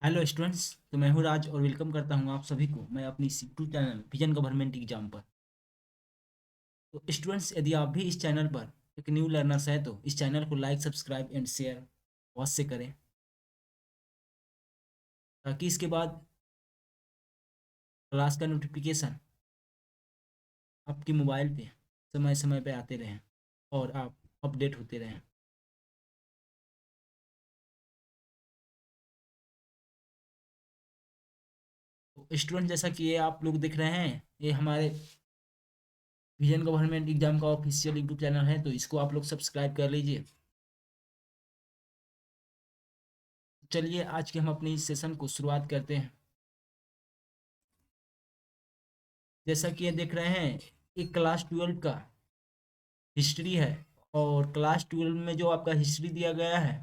Hello students. तो मैं हूँ राज और वेलकम करता हूँ आप सभी को मैं अपनी YouTube channel vision government exam पर। तो स्टूडेंट्स, यदि आप भी इस चैनल पर एक न्यू लर्नर्स है तो इस चैनल को लाइक सब्सक्राइब एंड शेयर बहुत से करें, ताकि इसके बाद क्लास का नोटिफिकेशन आपके मोबाइल पे समय समय पे आते रहें और आप अपडेट होते रहें। तो स्टूडेंट, जैसा कि ये आप लोग देख रहे हैं, ये हमारे विजन गवर्नमेंट एग्जाम का ऑफिशियल यूट्यूब चैनल है, तो इसको आप लोग सब्सक्राइब कर लीजिए। चलिए आज के हम अपने इस सेशन को शुरुआत करते हैं। जैसा कि ये देख रहे हैं, एक क्लास 12 का हिस्ट्री है, और क्लास 12 में जो आपका हिस्ट्री दिया गया है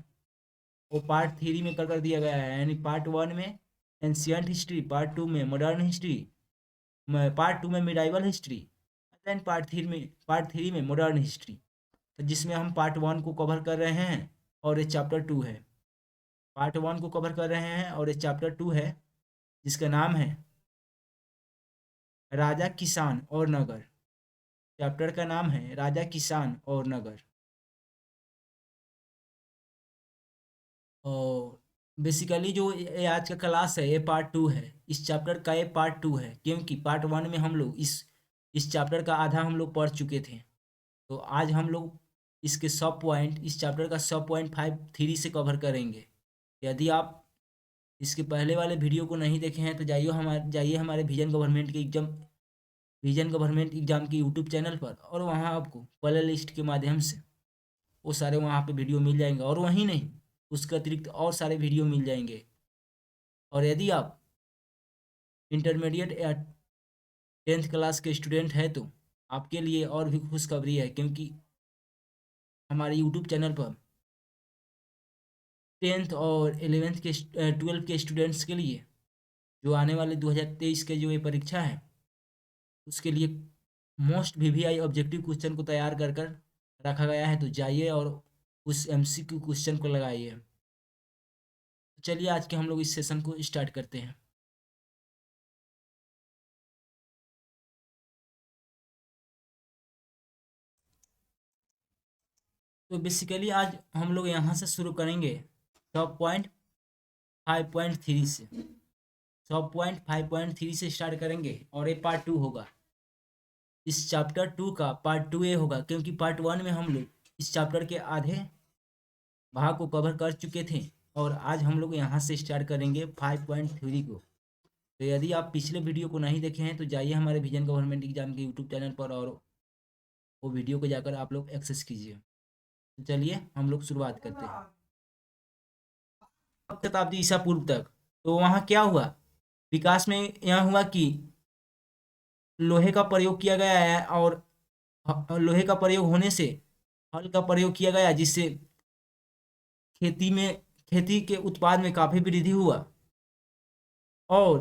वो पार्ट 3 में कर दिया गया है। यानी पार्ट 1 में एंशियंट हिस्ट्री, पार्ट 2 में मॉडर्न हिस्ट्री, पार्ट 2 में मिडाइवल हिस्ट्री, देन पार्ट 3 में मॉडर्न हिस्ट्री। तो जिसमें हम पार्ट 1 को कवर कर रहे हैं और ये चैप्टर 2 है। पार्ट 1 को कवर कर रहे हैं और ये चैप्टर 2 है, जिसका नाम है राजा किसान और नगर। चैप्टर का नाम है राजा किसान और नगर। और बेसिकली जो ये आज का क्लास है, ये पार्ट 2 है। इस चैप्टर का ये पार्ट 2 है, क्योंकि पार्ट 1 में हम लोग इस चैप्टर का आधा हम लोग पढ़ चुके थे। तो आज हम लोग इसके सब पॉइंट, इस चैप्टर का सब पॉइंट 5 3 से कवर करेंगे। यदि आप इसके पहले वाले वीडियो को नहीं देखे हैं तो जाइए हमारे विजन गवर्नमेंट एग्जाम के यूट्यूब चैनल पर, और वहाँ आपको प्ले लिस्ट के माध्यम से वो सारे वहाँ पे वीडियो मिल जाएंगे। और वहीं नहीं, उसके अतिरिक्त और सारे वीडियो मिल जाएंगे। और यदि आप इंटरमीडिएट या 10th क्लास के स्टूडेंट हैं तो आपके लिए और भी खुशखबरी है, क्योंकि हमारे यूट्यूब चैनल पर 10th और 11th के 12th के स्टूडेंट्स के लिए जो आने वाले 2023 के जो ये परीक्षा है, उसके लिए मोस्ट वीवीआई ऑब्जेक्टिव क्वेश्चन को तैयार कर कर रखा गया है। तो जाइए और उस एमसीक्यू क्वेश्चन को लगाइए। चलिए आज के हम लोग इस सेशन को स्टार्ट करते हैं। तो बेसिकली आज हम लोग यहाँ से शुरू करेंगे टॉप पॉइंट 5.3 से। टॉप पॉइंट 5.3 से स्टार्ट करेंगे और ये पार्ट 2 होगा। इस चैप्टर 2 का पार्ट 2 ये होगा, क्योंकि पार्ट 1 में हम लोग इस चैप्टर के आधे भाग को कवर कर चुके थे, और आज हम लोग यहाँ से स्टार्ट करेंगे 5.3 को। तो यदि आप पिछले वीडियो को नहीं देखे हैं तो जाइए हमारे विजन गवर्नमेंट एग्जाम के यूट्यूब चैनल पर और वो वीडियो को जाकर आप लोग एक्सेस कीजिए। तो चलिए हम लोग शुरुआत करते हैं। शताब्दी ईसा पूर्व तक, तो वहाँ क्या हुआ विकास में, यह हुआ कि लोहे का प्रयोग किया गया है, और लोहे का प्रयोग होने से हल का प्रयोग किया गया, जिससे खेती के उत्पाद में काफी वृद्धि हुआ। और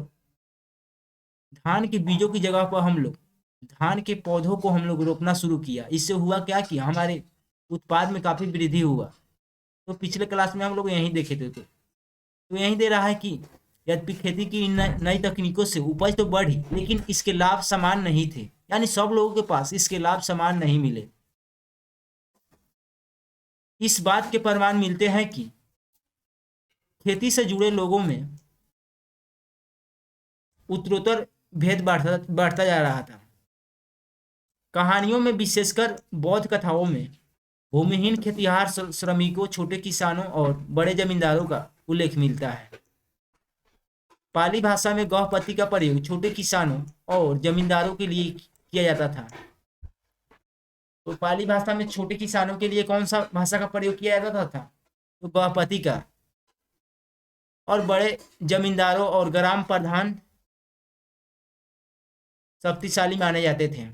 धान के बीजों की जगह पर हम लोग धान के पौधों को हम लोग रोपना शुरू किया। इससे हुआ क्या कि हमारे उत्पाद में काफी वृद्धि हुआ। तो पिछले क्लास में हम लोग यही देखे थे। तो यही दे रहा है कि यद्यपि खेती की इन नई तकनीकों से उपज तो बढ़ी, लेकिन इसके लाभ समान नहीं थे। यानी सब लोगों के पास इसके लाभ समान नहीं मिले। इस बात के प्रमाण मिलते हैं कि खेती से जुड़े लोगों में उत्तरोत्तर भेद बढ़ता जा रहा था। कहानियों में, विशेषकर बौद्ध कथाओं में, भूमिहीन खेतिहर श्रमिकों, छोटे किसानों और बड़े जमींदारों का उल्लेख मिलता है। पाली भाषा में गौहपति का प्रयोग छोटे किसानों और जमींदारों के लिए किया जाता था। तो पाली भाषा में छोटे किसानों के लिए कौन सा भाषा का प्रयोग किया जाता था? तो गौहपति का। और बड़े जमींदारों और ग्राम प्रधान शक्तिशाली माने जाते थे।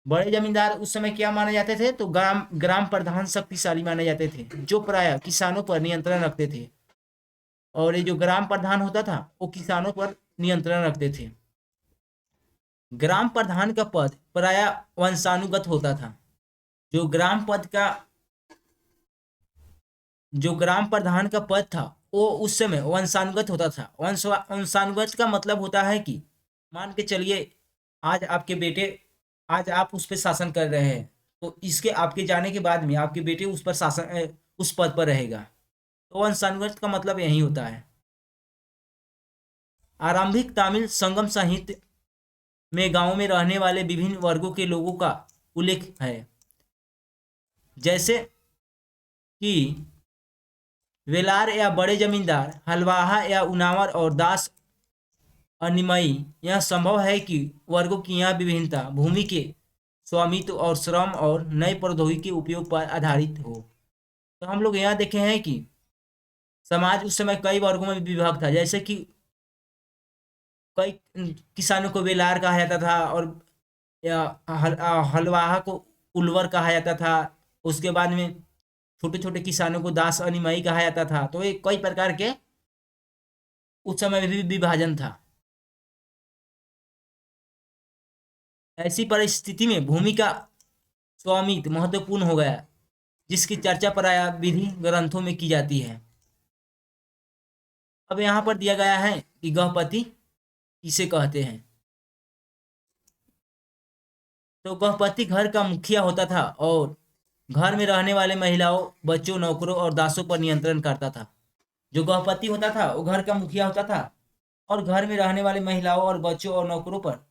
बड़े जमींदार उस समय क्या माने जाते थे? तो ग्राम ग्राम प्रधान शक्तिशाली माने जाते थे, जो प्रायः किसानों पर नियंत्रण रखते थे। और ये जो ग्राम प्रधान होता था वो किसानों पर नियंत्रण रखते थे। ग्राम प्रधान का पद प्रायः वंशानुगत होता था। जो ग्राम प्रधान का पद था वो उस समय वंशानुगत होता था। वंशानुगत का मतलब होता है कि मान के चलिए आज आपके बेटे, आज आप उस पर शासन कर रहे हैं, तो इसके आपके जाने के बाद में आपके बेटे उस पर उस पद पर रहेगा। तो वंशानुगत का मतलब यही होता है। आरंभिक तमिल संगम साहित्य में गांवों में रहने वाले विभिन्न वर्गों के लोगों का उल्लेख है, जैसे कि वेलार या बड़े जमींदार, हलवाहा या उनावर और दास अनिमई। यह संभव है कि वर्गों की यह विभिन्नता भूमि के स्वामित्व और श्रम और नई प्रौद्योगिकी उपयोग पर आधारित हो। तो हम लोग यहाँ देखे हैं कि समाज उस समय कई वर्गों में विभक्त था, जैसे कि कई किसानों को बेलार कहा जाता था और हलवाहा को उलवर कहा जाता था। उसके बाद में छोटे छोटे किसानों को दास अनिमई कहा जाता था। तो ये कई प्रकार के उस समय में भी विभाजन था। ऐसी परिस्थिति में भूमि का स्वामित्व महत्वपूर्ण हो गया, जिसकी चर्चा प्राय विधि ग्रंथों में की जाती है। अब यहाँ पर दिया गया है कि गृहपति किसे कहते हैं। तो गृहपति घर का मुखिया होता था और घर में रहने वाले महिलाओं, बच्चों, नौकरों और दासों पर नियंत्रण करता था। जो गृहपति होता था वो घर का मुखिया होता था और घर में रहने वाले महिलाओं और बच्चों और नौकरों पर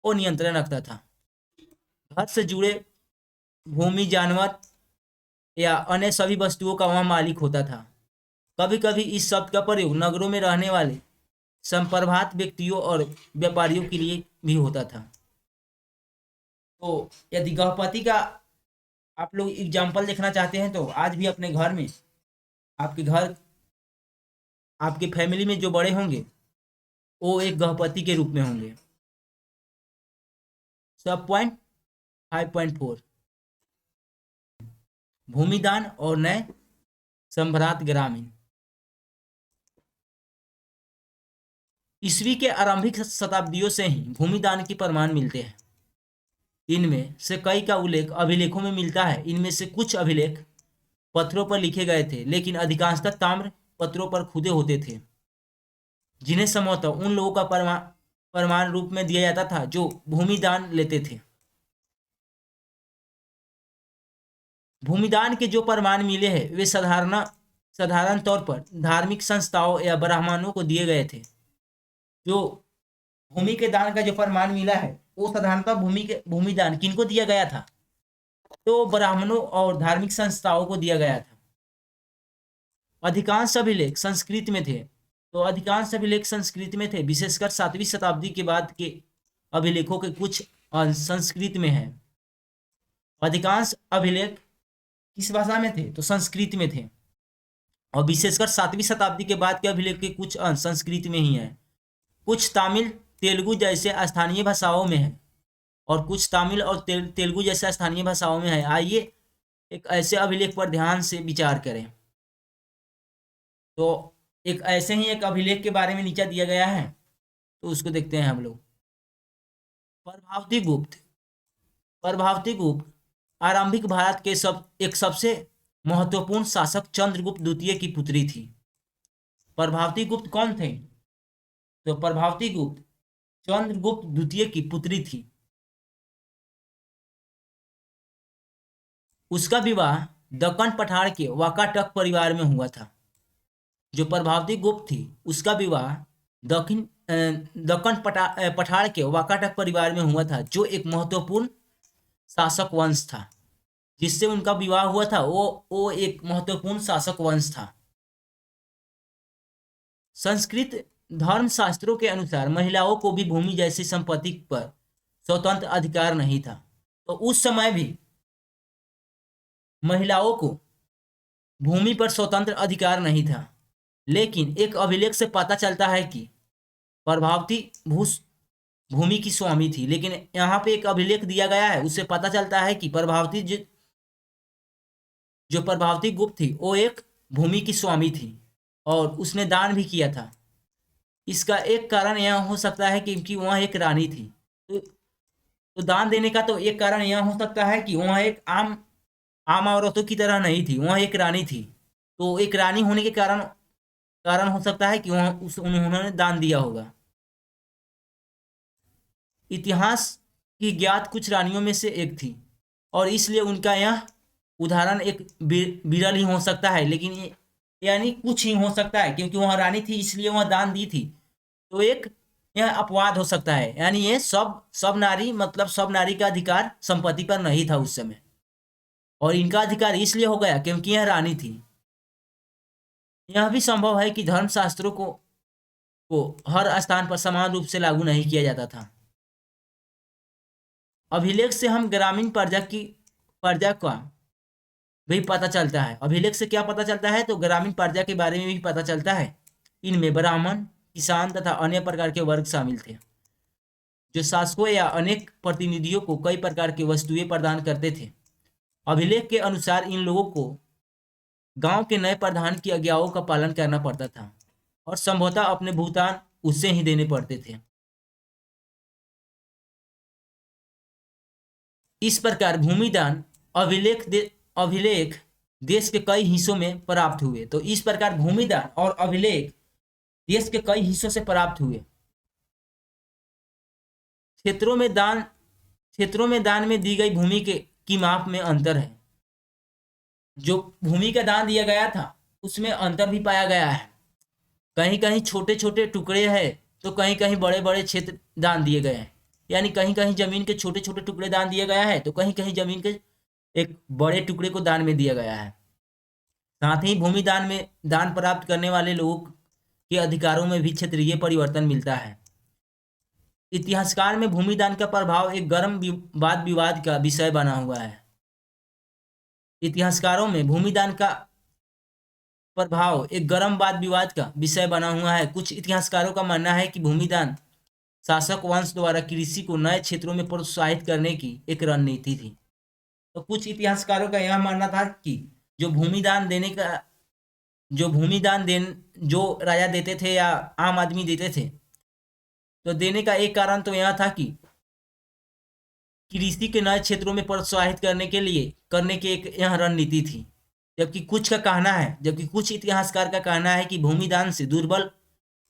वो नियंत्रण रखता था। घर से जुड़े भूमि, जानवर या अन्य सभी वस्तुओं का वह मालिक होता था। कभी कभी इस शब्द का प्रयोग नगरों में रहने वाले संप्रभात व्यक्तियों और व्यापारियों के लिए भी होता था। तो यदि गृहपति का आप लोग एग्जाम्पल देखना चाहते हैं तो आज भी अपने घर में, आपके घर, आपके फैमिली में जो बड़े होंगे वो एक गृहपति के रूप में होंगे। सब पॉइंट 5.4 भूमिदान और नए संभ्रात ग्रामीण। ईस्वी के आरंभिक शताब्दियों से ही भूमिदान के प्रमाण मिलते हैं। इनमें से कई का उल्लेख अभिलेखों में मिलता है। इनमें से कुछ अभिलेख पत्थरों पर लिखे गए थे, लेकिन अधिकांशतः ताम्र पत्रों पर खुदे होते थे, जिन्हें संभवतः उन लोगों का प्रमाण रूप में दिया जाता था जो भूमिदान लेते थे। भूमिदान के जो प्रमाण मिले हैं वे साधारण तौर पर धार्मिक संस्थाओं या ब्राह्मणों को दिए गए थे। जो भूमि के दान का जो प्रमाण मिला है वो साधारणतः भूमिदान किनको दिया गया था? तो ब्राह्मणों और धार्मिक संस्थाओं को दिया गया था। अधिकांश अभिलेख संस्कृत में थे। तो अधिकांश अभिलेख संस्कृत में थे, विशेषकर 7वीं शताब्दी के बाद के अभिलेखों के कुछ अंश संस्कृत में है। अधिकांश अभिलेख किस भाषा में थे? तो संस्कृत में थे। और विशेषकर 7वीं शताब्दी के बाद के अभिलेख के कुछ अंश संस्कृत में ही है। कुछ तमिल, तेलुगु जैसे स्थानीय भाषाओं में है और कुछ तमिल और तेलुगु जैसे स्थानीय भाषाओं में है। आइए एक ऐसे अभिलेख पर ध्यान से विचार करें। तो एक ऐसे ही एक अभिलेख के बारे में नीचे दिया गया है, तो उसको देखते हैं हम लोग। प्रभावती गुप्त आरंभिक भारत के एक सबसे महत्वपूर्ण शासक चंद्रगुप्त द्वितीय की पुत्री थी। प्रभावती गुप्त कौन थे? तो प्रभावती गुप्त चंद्रगुप्त द्वितीय की पुत्री थी। उसका विवाह दक्कन पठार के वाकाटक परिवार में हुआ था। जो प्रभावती गुप्त थी उसका विवाह दक्कन पठार के वाकाटक परिवार में हुआ था, जो एक महत्वपूर्ण शासक वंश था। जिससे उनका विवाह हुआ था वो एक महत्वपूर्ण शासक वंश था। संस्कृत धर्मशास्त्रों के अनुसार महिलाओं को भी भूमि जैसी संपत्ति पर स्वतंत्र अधिकार नहीं था। तो उस समय भी महिलाओं को भूमि पर स्वतंत्र अधिकार नहीं था। लेकिन एक अभिलेख से पता चलता है कि प्रभावती भूमि की स्वामी थी। लेकिन यहाँ पे एक अभिलेख दिया गया है, उससे पता चलता है कि प्रभावती जो प्रभावती गुप्त थी वो एक भूमि की स्वामी थी और उसने दान भी किया था। इसका एक कारण यह हो सकता है कि वह एक रानी थी। तो दान देने का तो एक कारण यह हो सकता है कि वह एक आम औरतों की तरह नहीं थी, वह एक रानी थी। तो एक रानी होने के कारण कारण हो सकता है कि उन्होंने दान दिया होगा। इतिहास की ज्ञात कुछ रानियों में से एक थी और इसलिए उनका यह उदाहरण एक विरल ही हो सकता है, लेकिन यानी कुछ ही हो सकता है, क्योंकि वह रानी थी इसलिए वह दान दी थी। तो एक यह अपवाद हो सकता है, यानी ये सब सब नारी मतलब सब नारी का अधिकार संपत्ति पर नहीं था उस समय, और इनका अधिकार इसलिए हो गया क्योंकि यह रानी थी। यह भी संभव है कि धर्मशास्त्रों को हर स्थान पर समान रूप से लागू नहीं किया जाता था। अभिलेख से हम ग्रामीण प्रजा का भी पता चलता है। अभिलेख से क्या पता चलता है? तो ग्रामीण प्रजा के बारे में भी पता चलता है। इनमें ब्राह्मण, किसान तथा अन्य प्रकार के वर्ग शामिल थे, जो शासकों या अनेक प्रतिनिधियों को कई प्रकार की वस्तुएं प्रदान करते थे। अभिलेख के अनुसार इन लोगों को गांव के नए प्रधान की आज्ञाओं का पालन करना पड़ता था और संभवतः अपने भुगतान उससे ही देने पड़ते थे। इस प्रकार भूमिदान अभिलेख देश के कई हिस्सों में प्राप्त हुए। तो इस प्रकार भूमिदान और अभिलेख देश के कई हिस्सों से प्राप्त हुए। क्षेत्रों में दान में दी गई भूमि की माप में अंतर है। जो भूमि का दान दिया गया था उसमें अंतर भी पाया गया है। कहीं कहीं छोटे छोटे टुकड़े हैं तो कहीं कहीं बड़े बड़े क्षेत्र दान दिए गए हैं। यानी कहीं कहीं जमीन के छोटे छोटे टुकड़े दान दिया गया है तो कहीं कहीं जमीन के एक बड़े टुकड़े को दान में दिया गया है। साथ ही भूमि दान में दान प्राप्त करने वाले लोगों के अधिकारों में भी क्षेत्रीय परिवर्तन मिलता है। इतिहासकार में भूमि दान का प्रभाव एक गर्म वाद विवाद का विषय बना हुआ है। इतिहासकारों में भूमिदान का प्रभाव एक गर्म वाद विवाद का विषय बना हुआ है। कुछ इतिहासकारों का मानना है कि भूमिदान शासक वंश द्वारा कृषि को नए क्षेत्रों में प्रोत्साहित करने की एक रणनीति थी। तो कुछ इतिहासकारों का यह मानना था कि जो जो राजा देते थे या आम आदमी देते थे, तो देने का एक कारण तो यह था कि कृषि के नए क्षेत्रों में प्रोत्साहित करने की एक यह रणनीति थी। जबकि कुछ इतिहासकार का कहना है कि भूमिदान से दुर्बल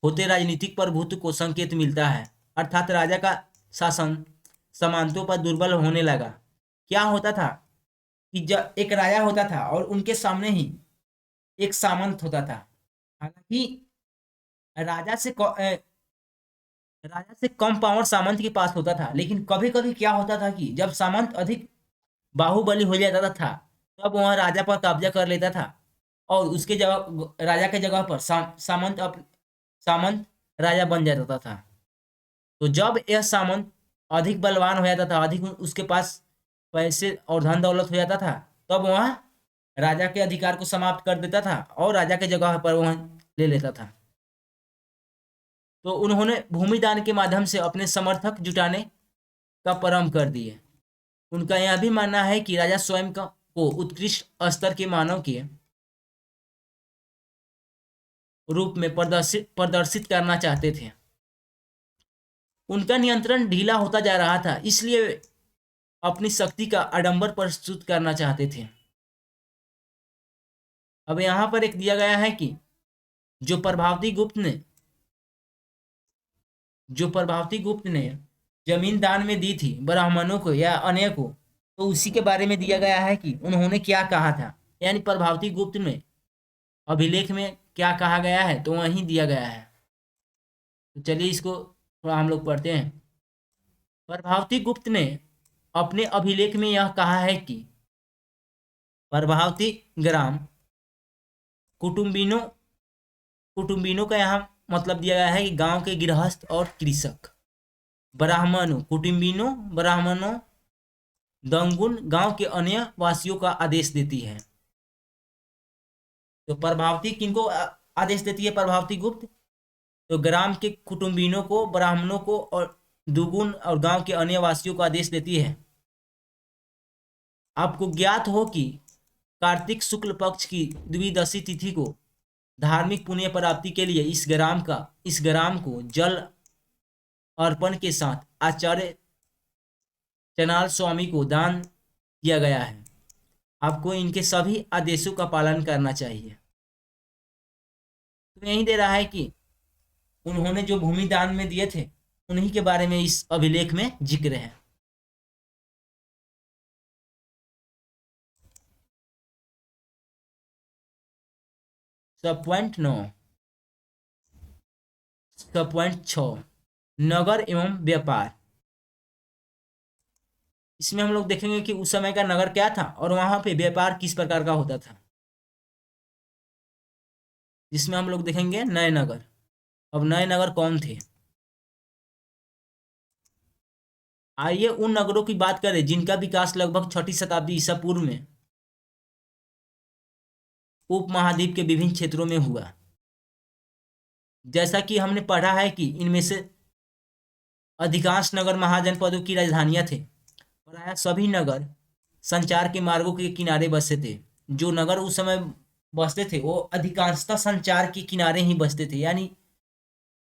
होते राजनीतिक प्रभुत्व को संकेत मिलता है, अर्थात राजा का शासन सामंतों पर दुर्बल होने लगा। क्या होता था कि जब एक राजा होता था और उनके सामने ही एक सामंत होता था। हालांकि राजा से कम पावर सामंत के पास होता था, लेकिन कभी कभी क्या होता था कि जब सामंत अधिक बाहुबली हो जाता था तब वह राजा पर कब्जा कर लेता था और उसके जगह राजा के जगह पर सामंत राजा बन जाता था। तो जब यह सामंत अधिक बलवान हो जाता था, अधिक उसके पास पैसे और धन दौलत हो जाता था, तब वह राजा के अधिकार को समाप्त कर देता था और राजा के जगह पर वह ले लेता था। तो उन्होंने भूमिदान के माध्यम से अपने समर्थक जुटाने का प्रारंभ कर दिए। उनका यह भी मानना है कि राजा स्वयं को उत्कृष्ट स्तर के मानव के रूप में प्रदर्शित करना चाहते थे। उनका नियंत्रण ढीला होता जा रहा था, इसलिए अपनी शक्ति का आडंबर प्रस्तुत करना चाहते थे। अब यहां पर एक दिया गया है कि जो प्रभावती गुप्त ने जमीन दान में दी थी ब्राह्मणों को या अन्य को, तो उसी के बारे में दिया गया है कि उन्होंने क्या कहा था। यानी प्रभावती गुप्त में अभिलेख में क्या कहा गया है तो वहीं दिया गया है। तो चलिए इसको थोड़ा हम लोग पढ़ते हैं। प्रभावती गुप्त ने अपने अभिलेख में यह कहा है कि प्रभावती ग्राम कुटुंबिनों का यहाँ मतलब दिया गया है कि गांव के गृहस्थ और कृषक। ब्राह्मणों दंगुन गांव के अन्य वासियों का आदेश देती है। तो प्रभावती किनको आदेश देती है? प्रभावती गुप्त तो ग्राम के कुटुंबिनों को, ब्राह्मणों को और दुगुन और गांव के अन्य वासियों को आदेश देती है। आपको ज्ञात हो कि कार्तिक शुक्ल पक्ष की द्विदशी तिथि को धार्मिक पुण्य प्राप्ति के लिए इस ग्राम को जल अर्पण के साथ आचार्य चनाल स्वामी को दान किया गया है। आपको इनके सभी आदेशों का पालन करना चाहिए। तो यही दे रहा है कि उन्होंने जो भूमि दान में दिए थे उन्हीं के बारे में इस अभिलेख में जिक्र है। सब पॉइंट 9, सब पॉइंट 6, नगर एवं व्यापार। इसमें हम लोग देखेंगे कि उस समय का नगर क्या था और वहां पे व्यापार किस प्रकार का होता था, जिसमें हम लोग देखेंगे नए नगर। अब नए नगर कौन थे, आइए उन नगरों की बात करें जिनका विकास लगभग 6ठी शताब्दी ईसा पूर्व में उपमहाद्वीप के विभिन्न क्षेत्रों में हुआ। जैसा कि हमने पढ़ा है कि इनमें से अधिकांश नगर महाजनपदों की राजधानियां थे। प्रायः सभी नगर संचार के मार्गों के किनारे बसे थे। जो नगर उस समय बसते थे वो अधिकांशतः संचार के किनारे ही बसते थे, यानी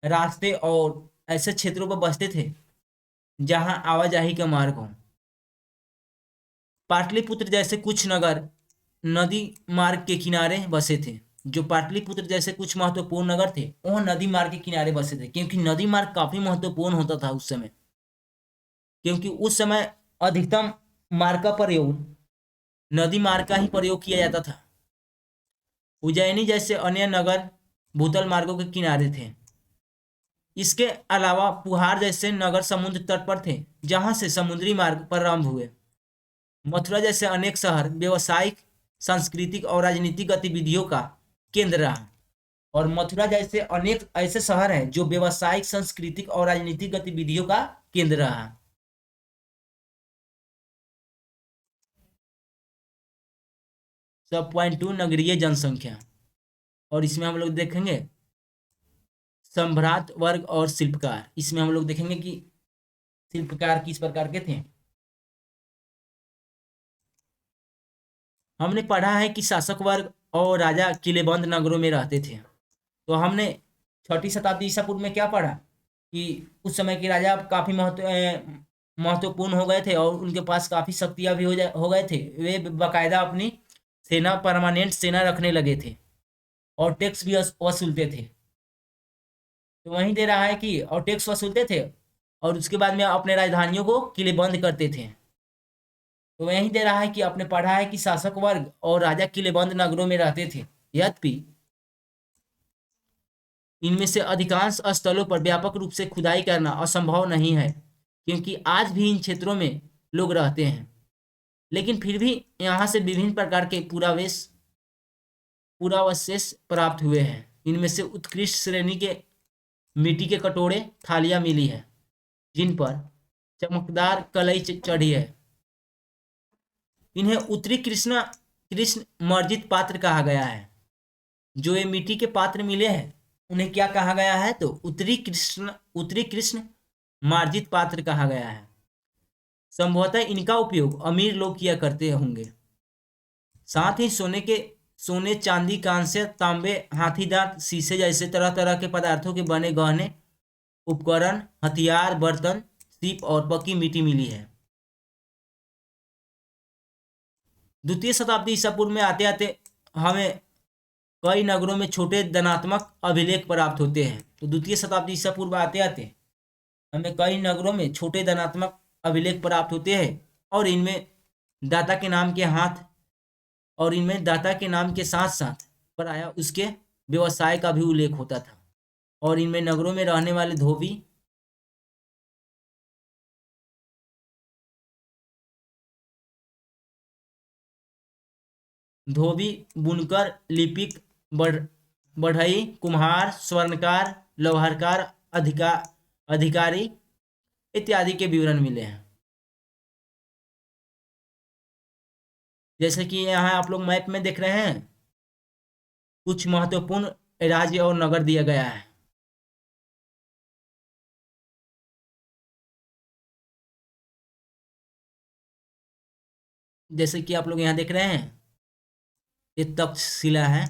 रास्ते और ऐसे क्षेत्रों पर बसते थे जहां आवाजाही का मार्ग हो। पाटलिपुत्र जैसे कुछ नगर नदी मार्ग के किनारे बसे थे। जो पाटलिपुत्र जैसे कुछ महत्वपूर्ण नगर थे वह नदी मार्ग के किनारे बसे थे, क्योंकि नदी मार्ग काफी महत्वपूर्ण होता था उस समय, क्योंकि उस समय अधिकतम मार्ग का प्रयोग नदी मार्ग का ही प्रयोग किया जाता था। उज्जैनी जैसे अन्य नगर भूतल मार्गों के किनारे थे। इसके अलावा पुहार जैसे नगर समुद्र तट पर थे जहां से समुद्री मार्ग प्रारंभ हुए। मथुरा जैसे अनेक शहर व्यवसायिक, सांस्कृतिक और राजनीतिक गतिविधियों का केंद्र रहा। और मथुरा जैसे अनेक ऐसे शहर हैं जो व्यवसायिक, सांस्कृतिक और राजनीतिक गतिविधियों का केंद्र रहा। सब पॉइंट 2, नगरीय जनसंख्या। और इसमें हम लोग देखेंगे सम्भ्रांत वर्ग और शिल्पकार। इसमें हम लोग देखेंगे कि शिल्पकार किस प्रकार के थे। हमने पढ़ा है कि शासक वर्ग और राजा किलेबंद नगरों में रहते थे। तो हमने 6ठी शताब्दी ईसा पूर्व में क्या पढ़ा कि उस समय के राजा काफी महत्वपूर्ण हो गए थे और उनके पास काफी शक्तियां भी हो गए थे। वे बाकायदा अपनी सेना, परमानेंट सेना रखने लगे थे और टैक्स भी वसूलते थे। तो वहीं दे रहा है कि और टैक्स वसूलते थे और उसके बाद में अपने राजधानियों को किलेबंद करते थे। तो वहीं दे रहा है कि आपने पढ़ा है कि शासक वर्ग और राजा किलेबंद नगरों में रहते थे। यद्यपि इनमें से अधिकांश स्थलों पर व्यापक रूप से खुदाई करना असंभव नहीं है, क्योंकि आज भी इन क्षेत्रों में लोग रहते हैं। लेकिन फिर भी यहाँ से विभिन्न प्रकार के पुरावशेष प्राप्त हुए हैं। इनमें से उत्कृष्ट श्रेणी के मिट्टी के कटोरे, थालियां मिली है जिन पर चमकदार कलई चढ़ी है। इन्हें उत्तरी कृष्ण मर्जित पात्र कहा गया है। जो ये मिट्टी के पात्र मिले हैं उन्हें क्या कहा गया है, तो उत्तरी कृष्ण मार्जित पात्र कहा गया है। संभवतः इनका उपयोग अमीर लोग किया करते होंगे। साथ ही सोने, चांदी, कांस्य, तांबे, हाथी दांत, शीशे जैसे तरह तरह के पदार्थों के बने गहने, उपकरण, हथियार, बर्तन, सीप और पक्की मिट्टी मिली है। द्वितीय शताब्दी ईसा पूर्व में आते आते हमें कई नगरों में छोटे धनात्मक अभिलेख प्राप्त होते हैं। तो द्वितीय शताब्दी ईसा पूर्व आते आते हमें कई नगरों में छोटे धनात्मक अभिलेख प्राप्त होते हैं और इनमें दाता के नाम के हाथ और इनमें दाता के नाम के साथ साथ प्रायः उसके व्यवसाय का भी उल्लेख होता था। और इनमें नगरों में रहने वाले धोबी, बुनकर, लिपिक, बढ़ई, कुम्हार, स्वर्णकार, लौहरकार, अधिकारी इत्यादि के विवरण मिले हैं। जैसे कि यहाँ आप लोग मैप में देख रहे हैं कुछ महत्वपूर्ण राज्य और नगर दिया गया है। जैसे कि आप लोग यहाँ देख रहे हैं ये तक्षशिला है।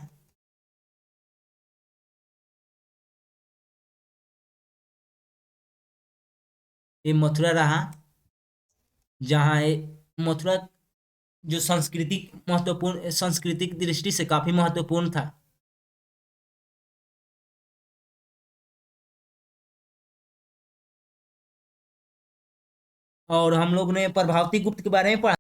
ये मथुरा रहा, जहाँ ये मथुरा जो सांस्कृतिक दृष्टि से काफी महत्वपूर्ण था। और हम लोग ने प्रभावती गुप्त के बारे में पढ़ा।